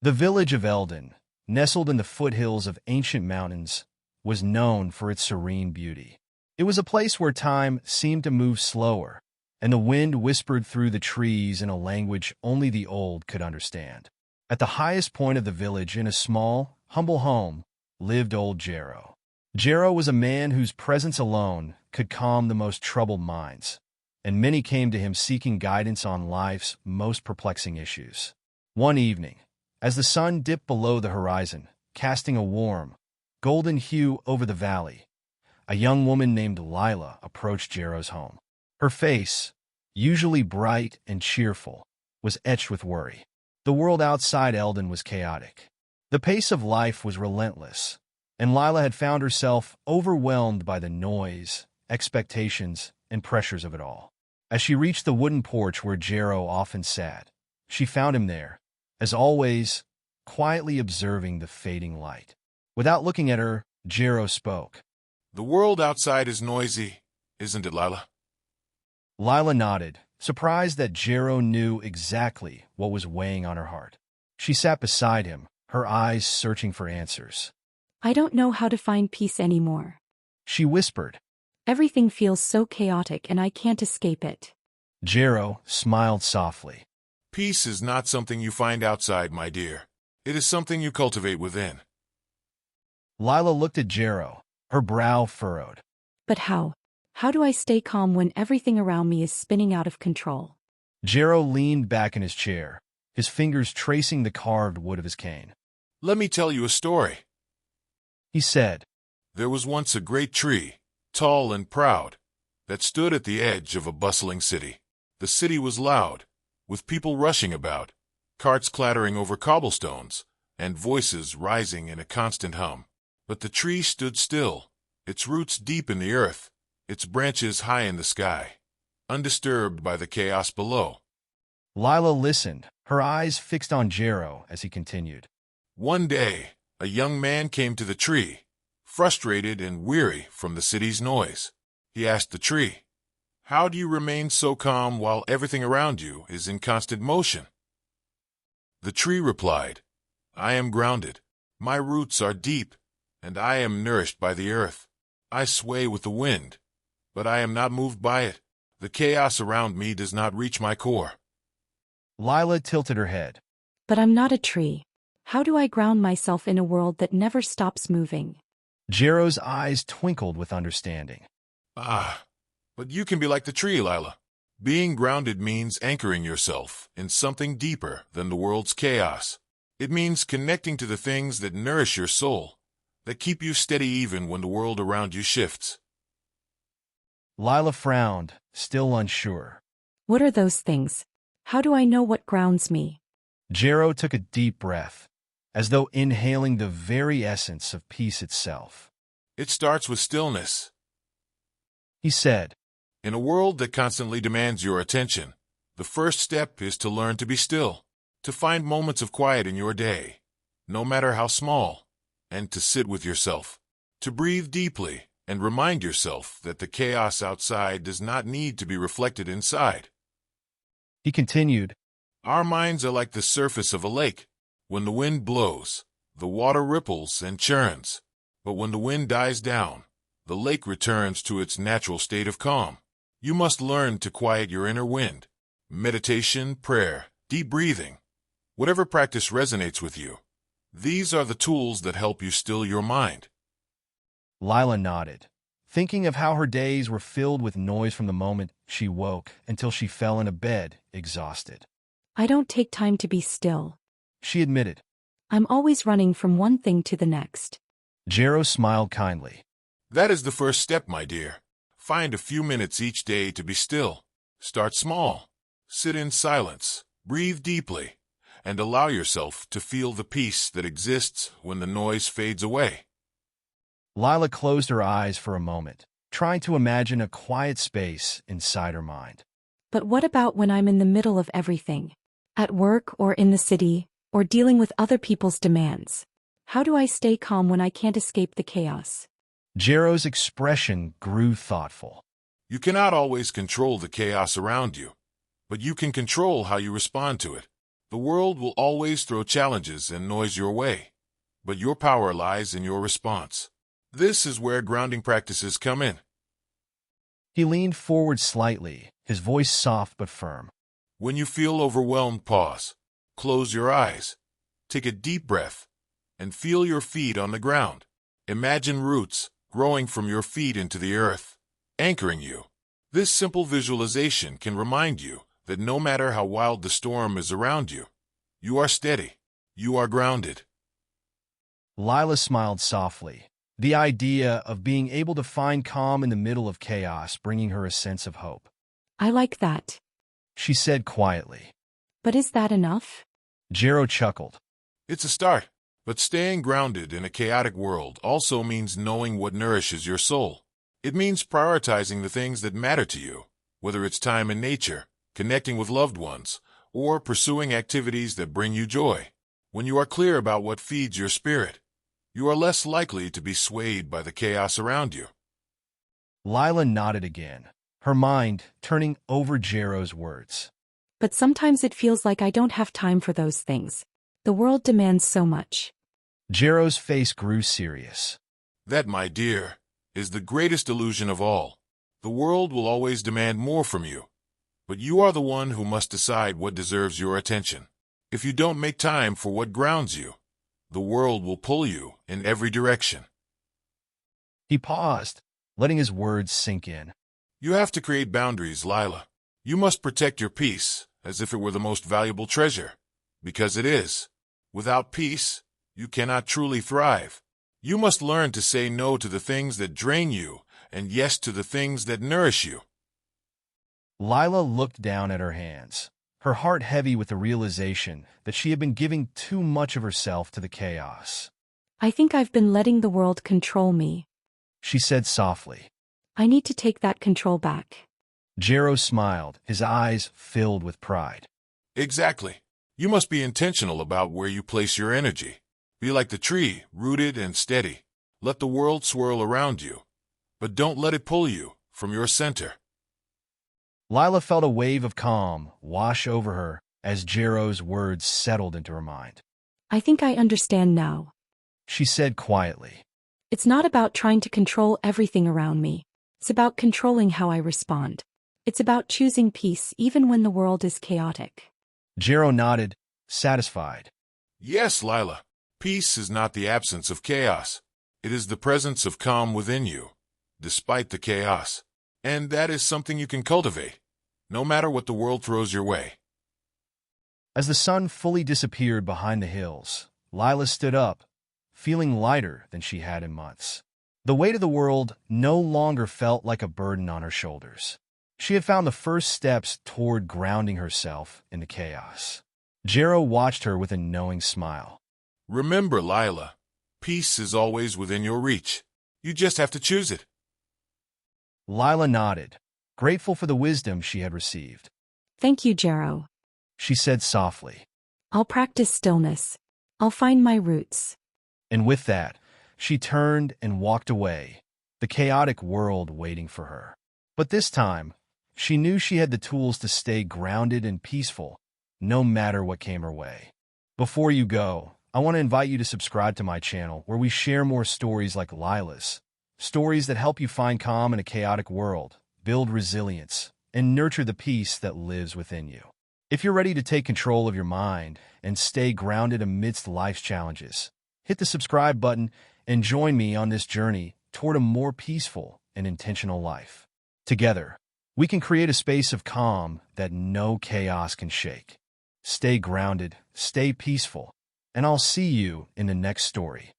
The village of Eldon, nestled in the foothills of ancient mountains, was known for its serene beauty. It was a place where time seemed to move slower, and the wind whispered through the trees in a language only the old could understand. At the highest point of the village, in a small, humble home, lived old Jero. Jero was a man whose presence alone could calm the most troubled minds, and many came to him seeking guidance on life's most perplexing issues. One evening, as the sun dipped below the horizon, casting a warm, golden hue over the valley, a young woman named Lila approached Jero's home. Her face, usually bright and cheerful, was etched with worry. The world outside Eldon was chaotic. The pace of life was relentless, and Lila had found herself overwhelmed by the noise, expectations, and pressures of it all. As she reached the wooden porch where Jero often sat, she found him there, as always, quietly observing the fading light. Without looking at her, Jero spoke. "The world outside is noisy, isn't it, Lila?" Lila nodded, surprised that Jero knew exactly what was weighing on her heart. She sat beside him, her eyes searching for answers. "I don't know how to find peace anymore," she whispered. "Everything feels so chaotic and I can't escape it." Jero smiled softly. "Peace is not something you find outside, my dear. It is something you cultivate within." Lila looked at Jero, her brow furrowed. "But how? How do I stay calm when everything around me is spinning out of control?" Jero leaned back in his chair, his fingers tracing the carved wood of his cane. "Let me tell you a story," he said. "There was once a great tree, tall and proud, that stood at the edge of a bustling city. The city was loud, with people rushing about, carts clattering over cobblestones, and voices rising in a constant hum. But the tree stood still, its roots deep in the earth, its branches high in the sky, undisturbed by the chaos below." Lila listened, her eyes fixed on Jero as he continued. "One day, a young man came to the tree, frustrated and weary from the city's noise. He asked the tree, 'How do you remain so calm while everything around you is in constant motion?' The tree replied, 'I am grounded. My roots are deep, and I am nourished by the earth. I sway with the wind, but I am not moved by it. The chaos around me does not reach my core.'" Lila tilted her head. "But I'm not a tree. How do I ground myself in a world that never stops moving?" Jero's eyes twinkled with understanding. But you can be like the tree, Lila. Being grounded means anchoring yourself in something deeper than the world's chaos. It means connecting to the things that nourish your soul, that keep you steady even when the world around you shifts." Lila frowned, still unsure. "What are those things? How do I know what grounds me?" Jero took a deep breath, as though inhaling the very essence of peace itself. "It starts with stillness," he said. "In a world that constantly demands your attention, the first step is to learn to be still, to find moments of quiet in your day, no matter how small, and to sit with yourself, to breathe deeply and remind yourself that the chaos outside does not need to be reflected inside." He continued, "Our minds are like the surface of a lake. When the wind blows, the water ripples and churns. But when the wind dies down, the lake returns to its natural state of calm. You must learn to quiet your inner wind. Meditation, prayer, deep breathing, whatever practice resonates with you. These are the tools that help you still your mind." Lila nodded, thinking of how her days were filled with noise from the moment she woke until she fell into bed, exhausted. "I don't take time to be still," she admitted. "I'm always running from one thing to the next." Jero smiled kindly. "That is the first step, my dear. Find a few minutes each day to be still. Start small. Sit in silence, breathe deeply, and allow yourself to feel the peace that exists when the noise fades away." Lila closed her eyes for a moment, trying to imagine a quiet space inside her mind. "But what about when I'm in the middle of everything? At work or in the city, or dealing with other people's demands? How do I stay calm when I can't escape the chaos?" Jero's expression grew thoughtful. "You cannot always control the chaos around you, but you can control how you respond to it. The world will always throw challenges and noise your way, but your power lies in your response. This is where grounding practices come in. He leaned forward slightly, his voice soft but firm. When you feel overwhelmed, pause. Close your eyes. Take a deep breath and feel your feet on the ground. Imagine roots growing from your feet into the earth, anchoring you. This simple visualization can remind you that no matter how wild the storm is around you, you are steady, you are grounded. Lila smiled softly, the idea of being able to find calm in the middle of chaos bringing her a sense of hope. I like that. She said quietly. But is that enough? Jero chuckled. It's a start, but staying grounded in a chaotic world also means knowing what nourishes your soul. It means prioritizing the things that matter to you, whether it's time in nature, connecting with loved ones, or pursuing activities that bring you joy. When you are clear about what feeds your spirit, you are less likely to be swayed by the chaos around you. Lila nodded again, her mind turning over Jero's words. But sometimes it feels like I don't have time for those things. The world demands so much. Jero's face grew serious. That, my dear, is the greatest illusion of all. The world will always demand more from you, but you are the one who must decide what deserves your attention. If you don't make time for what grounds you, the world will pull you in every direction. He paused, letting his words sink in. You have to create boundaries, Lila. You must protect your peace as if it were the most valuable treasure, because it is. Without peace, you cannot truly thrive. You must learn to say no to the things that drain you and yes to the things that nourish you. Lila looked down at her hands, her heart heavy with the realization that she had been giving too much of herself to the chaos. I think I've been letting the world control me. She said softly. I need to take that control back. Jero smiled, his eyes filled with pride. Exactly. You must be intentional about where you place your energy. Be like the tree, rooted and steady. Let the world swirl around you, but don't let it pull you from your center. Lila felt a wave of calm wash over her as Jero's words settled into her mind. I think I understand now. She said quietly. It's not about trying to control everything around me. It's about controlling how I respond. It's about choosing peace even when the world is chaotic. Jero nodded, satisfied. Yes, Lila. Peace is not the absence of chaos. It is the presence of calm within you, despite the chaos. And that is something you can cultivate, no matter what the world throws your way. As the sun fully disappeared behind the hills, Lila stood up, feeling lighter than she had in months. The weight of the world no longer felt like a burden on her shoulders. She had found the first steps toward grounding herself in the chaos. Jero watched her with a knowing smile. Remember, Lila, peace is always within your reach. You just have to choose it. Lila nodded, grateful for the wisdom she had received. Thank you, Jero. She said softly. I'll practice stillness. I'll find my roots. And with that, she turned and walked away, the chaotic world waiting for her. But this time, she knew she had the tools to stay grounded and peaceful, no matter what came her way. Before you go, I want to invite you to subscribe to my channel where we share more stories like Lila's. Stories that help you find calm in a chaotic world, build resilience, and nurture the peace that lives within you. If you're ready to take control of your mind and stay grounded amidst life's challenges, hit the subscribe button and join me on this journey toward a more peaceful and intentional life. Together, we can create a space of calm that no chaos can shake. Stay grounded, stay peaceful, and I'll see you in the next story.